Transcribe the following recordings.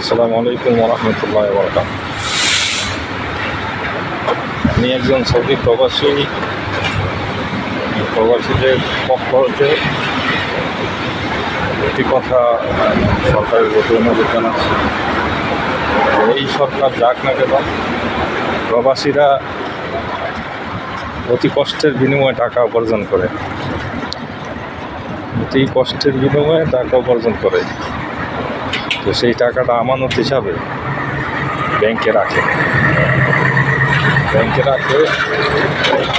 আসসালামু আলাইকুম ওরহমতুল্লাহি ওয়া বারাকাতুহু। আমি একজন সৌদি প্রবাসী। প্রবাসীদের পক্ষ হতে একটি কথা সরকারের প্রতি অনুরোধ জানাচ্ছি, এই সরকার যাক না কেন প্রবাসীরা অতি কষ্টের বিনিময়ে টাকা উপার্জন করে, অতি কষ্টের বিনিময়ে টাকা উপার্জন করে। তো সেই টাকাটা আমানত হিসাবে ব্যাংকে রাখে।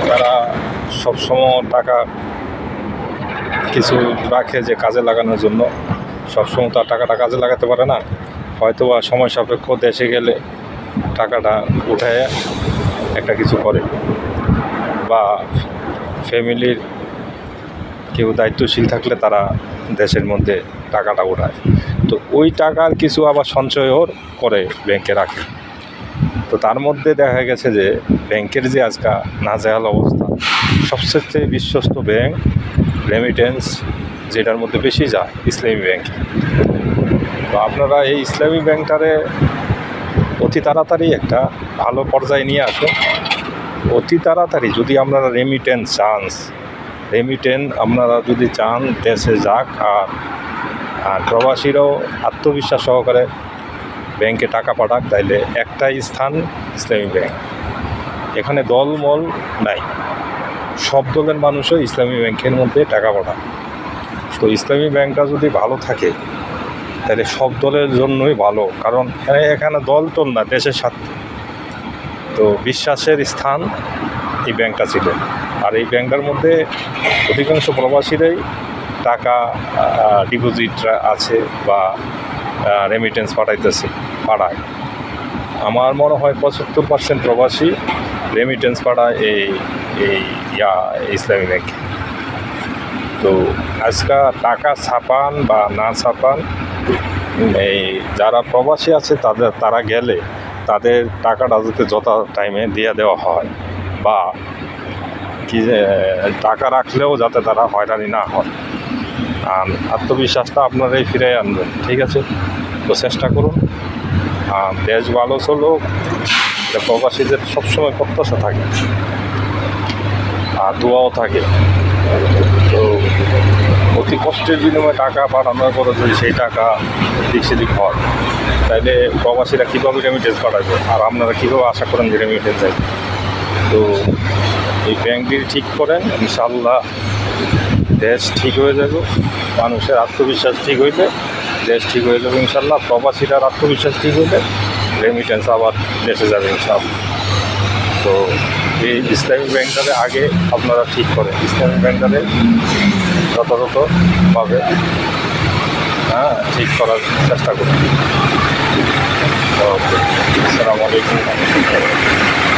তারা সবসময় টাকা কিছু রাখে যে কাজে লাগানোর জন্য। সবসময় তো আর টাকাটা কাজে লাগাতে পারে না, হয়তো বা সময় সাপেক্ষ দেশে গেলে টাকাটা উঠায় একটা কিছু করে, বা ফ্যামিলির কেউ দায়িত্বশীল থাকলে তারা দেশের মধ্যে টাকাটা উঠায়। তো ওই টাকার কিছু আবার সঞ্চয়ও করে ব্যাংকে রাখে। তো তার মধ্যে দেখা গেছে যে ব্যাংকের যে আজকাল নাজেহাল অবস্থা, সবচেয়ে বিশ্বস্ত ব্যাংক রেমিটেন্স যেটার মধ্যে বেশি যায় ইসলামী ব্যাংক। তো আপনারা এই ইসলামী ব্যাংকটারে অতি তাড়াতাড়ি একটা ভালো পর্যায়ে নিয়ে আসুন। অতি তাড়াতাড়ি যদি আপনারা রেমিটেন্স আপনারা যদি চান দেশে যাক, আর প্রবাসীরাও আত্মবিশ্বাস সহকারে ব্যাংকে টাকা পাঠাক, তাইলে একটাই স্থান ইসলামী ব্যাংক। এখানে দলমল নাই, সব দলের মানুষও ইসলামী ব্যাংকের মধ্যে টাকা পাঠায়। তো ইসলামী ব্যাংকটা যদি ভালো থাকে তাহলে সব দলের জন্যই ভালো, কারণ এখানে দল টল না, দেশের স্বার্থে। তো বিশ্বাসের স্থান এই ব্যাংকটা ছিল। আর এই ব্যাংকটার মধ্যে অধিকাংশ প্রবাসীরাই টাকা ডিপোজিট আছে বা রেমিটেন্স পাঠায়। আমার মনে হয় 75% প্রবাসী রেমিটেন্স পাঠায় এই ইসলামী ব্যাংকে। তো আজকাল টাকা ছাপান বা না ছাপান, এই যারা প্রবাসী আছে তারা গেলে তাদের টাকাটা যাতে যথা টাইমে দিয়ে দেওয়া হয়, বা কি টাকা রাখলেও যাতে তারা হয়রানি না হয়। আর আত্মবিশ্বাসটা আপনারাই ফিরে আনবেন, ঠিক আছে? তো চেষ্টা করুন। দেশ ভালো চলুক, প্রবাসীদের সবসময় প্রত্যাশা থাকে আর দোয়াও থাকে। তো অতি কষ্টের বিনিময়ে টাকা পাঠানোর পরে যদি সেই টাকা দিক সেদিক হয়, তাইলে প্রবাসীরা কীভাবে রেমিটেন্স পাঠাবে, আর আপনারা কীভাবে আশা করেন যে রেমিটেন্স যাবে? তো এই ব্যাংকটি ঠিক করেন, ইনশাআল্লাহ দেশ ঠিক হয়ে যাবে। মানুষের আত্মবিশ্বাস ঠিক হইলে দেশ ঠিক হয়ে যাবে ইনশাআল্লাহ। প্রবাসীরার আত্মবিশ্বাস ঠিক হইলে রেমিটেন্স আবার দেশে যাবে ইনশাআল্লাহ। তো এই ইসলামী ব্যাংকটারে আগে আপনারা ঠিক করেন, ইসলামী ব্যাংকটারে যথাযথভাবে ঠিক করার চেষ্টা করুন। ওকে, আসসালামু আলাইকুম।